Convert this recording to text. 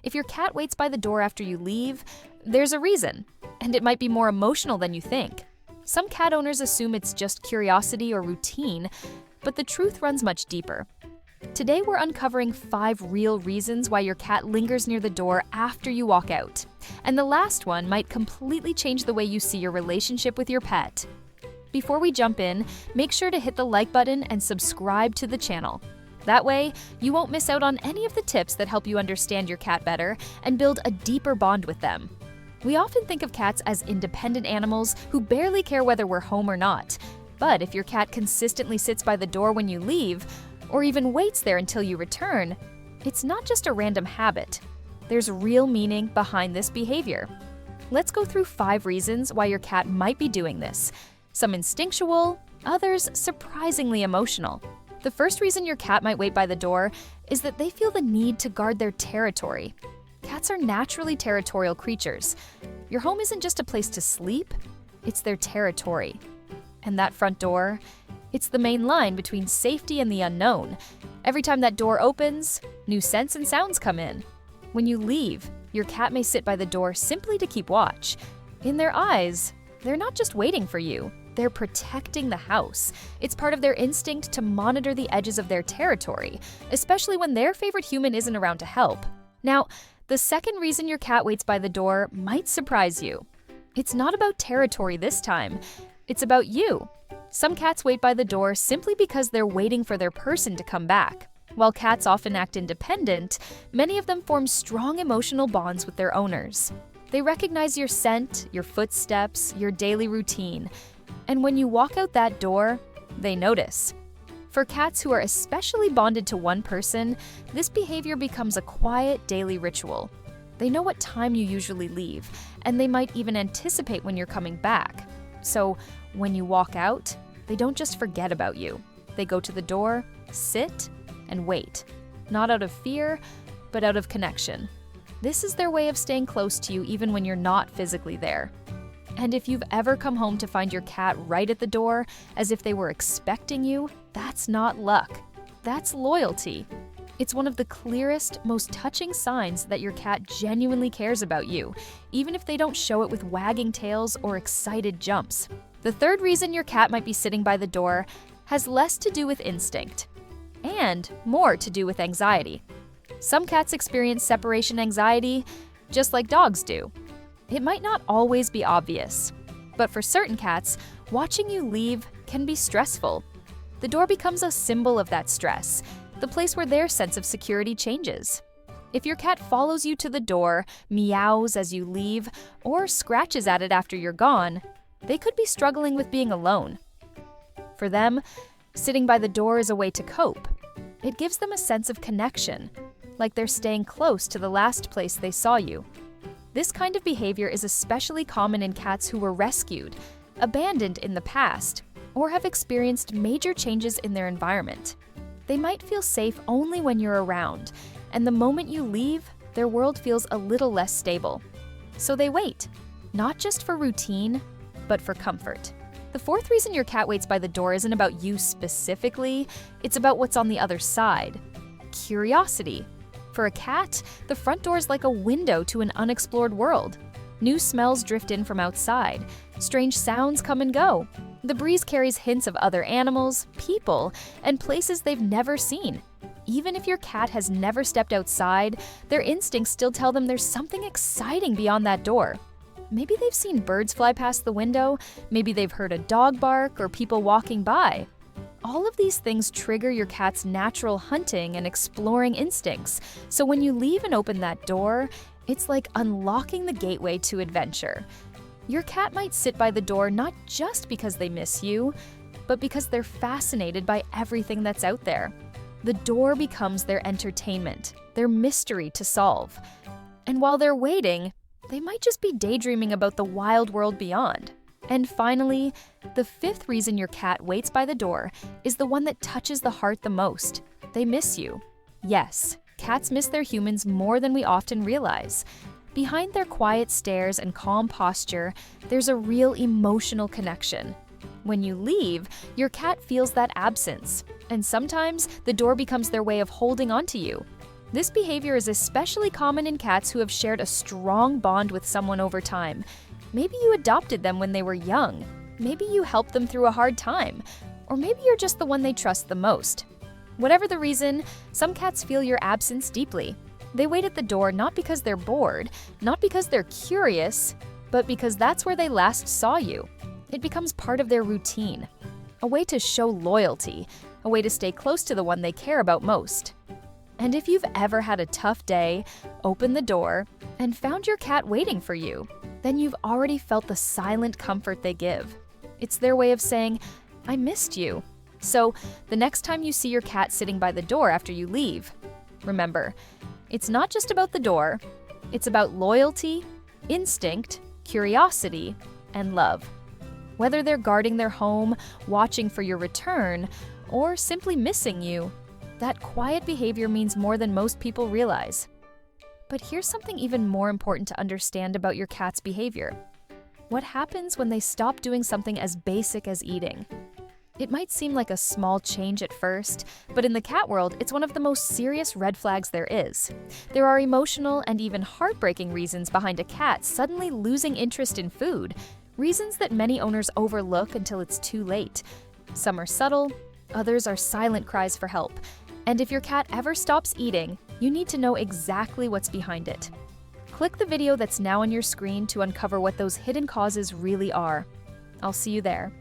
If your cat waits by the door after you leave, there's a reason, and it might be more emotional than you think. Some cat owners assume it's just curiosity or routine, but the truth runs much deeper. Today we're uncovering 5 real reasons why your cat lingers near the door after you walk out. And the last one might completely change the way you see your relationship with your pet. Before we jump in, make sure to hit the like button and subscribe to the channel. That way, you won't miss out on any of the tips that help you understand your cat better and build a deeper bond with them. We often think of cats as independent animals who barely care whether we're home or not. But if your cat consistently sits by the door when you leave, or even waits there until you return, it's not just a random habit. There's real meaning behind this behavior. Let's go through 5 reasons why your cat might be doing this. Some instinctual, others surprisingly emotional. The first reason your cat might wait by the door is that they feel the need to guard their territory. Cats are naturally territorial creatures. Your home isn't just a place to sleep, it's their territory. And that front door, it's the main line between safety and the unknown. Every time that door opens, new scents and sounds come in. When you leave, your cat may sit by the door simply to keep watch. In their eyes, they're not just waiting for you, they're protecting the house. It's part of their instinct to monitor the edges of their territory, especially when their favorite human isn't around to help. Now, the second reason your cat waits by the door might surprise you. It's not about territory this time, it's about you. Some cats wait by the door simply because they're waiting for their person to come back. While cats often act independent, many of them form strong emotional bonds with their owners. They recognize your scent, your footsteps, your daily routine. And when you walk out that door, they notice. For cats who are especially bonded to one person, this behavior becomes a quiet daily ritual. They know what time you usually leave, and they might even anticipate when you're coming back. So when you walk out, they don't just forget about you. They go to the door, sit, and wait. Not out of fear, but out of connection. This is their way of staying close to you even when you're not physically there. And if you've ever come home to find your cat right at the door, as if they were expecting you, that's not luck. That's loyalty. It's one of the clearest, most touching signs that your cat genuinely cares about you, even if they don't show it with wagging tails or excited jumps. The third reason your cat might be sitting by the door has less to do with instinct and more to do with anxiety. Some cats experience separation anxiety, just like dogs do. It might not always be obvious, but for certain cats, watching you leave can be stressful. The door becomes a symbol of that stress, the place where their sense of security changes. If your cat follows you to the door, meows as you leave, or scratches at it after you're gone, they could be struggling with being alone. For them, sitting by the door is a way to cope. It gives them a sense of connection, like they're staying close to the last place they saw you. This kind of behavior is especially common in cats who were rescued, abandoned in the past, or have experienced major changes in their environment. They might feel safe only when you're around, and the moment you leave, their world feels a little less stable. So they wait, not just for routine, but for comfort. The fourth reason your cat waits by the door isn't about you specifically, it's about what's on the other side. Curiosity. For a cat, the front door is like a window to an unexplored world. New smells drift in from outside. Strange sounds come and go. The breeze carries hints of other animals, people, and places they've never seen. Even if your cat has never stepped outside, their instincts still tell them there's something exciting beyond that door. Maybe they've seen birds fly past the window, maybe they've heard a dog bark or people walking by. All of these things trigger your cat's natural hunting and exploring instincts, so when you leave and open that door, it's like unlocking the gateway to adventure. Your cat might sit by the door not just because they miss you, but because they're fascinated by everything that's out there. The door becomes their entertainment, their mystery to solve. And while they're waiting, they might just be daydreaming about the wild world beyond. And finally, the fifth reason your cat waits by the door is the one that touches the heart the most. They miss you. Yes, cats miss their humans more than we often realize. Behind their quiet stares and calm posture, there's a real emotional connection. When you leave, your cat feels that absence, and sometimes the door becomes their way of holding onto you. This behavior is especially common in cats who have shared a strong bond with someone over time. Maybe you adopted them when they were young. Maybe you helped them through a hard time. Or maybe you're just the one they trust the most. Whatever the reason, some cats feel your absence deeply. They wait at the door not because they're bored, not because they're curious, but because that's where they last saw you. It becomes part of their routine, a way to show loyalty, a way to stay close to the one they care about most. And if you've ever had a tough day, opened the door, and found your cat waiting for you, then you've already felt the silent comfort they give. It's their way of saying, "I missed you." So, the next time you see your cat sitting by the door after you leave, remember, it's not just about the door, it's about loyalty, instinct, curiosity, and love. Whether they're guarding their home, watching for your return, or simply missing you, that quiet behavior means more than most people realize. But here's something even more important to understand about your cat's behavior. What happens when they stop doing something as basic as eating? It might seem like a small change at first, but in the cat world, it's one of the most serious red flags there is. There are emotional and even heartbreaking reasons behind a cat suddenly losing interest in food, reasons that many owners overlook until it's too late. Some are subtle, others are silent cries for help. And if your cat ever stops eating, you need to know exactly what's behind it. Click the video that's now on your screen to uncover what those hidden causes really are. I'll see you there.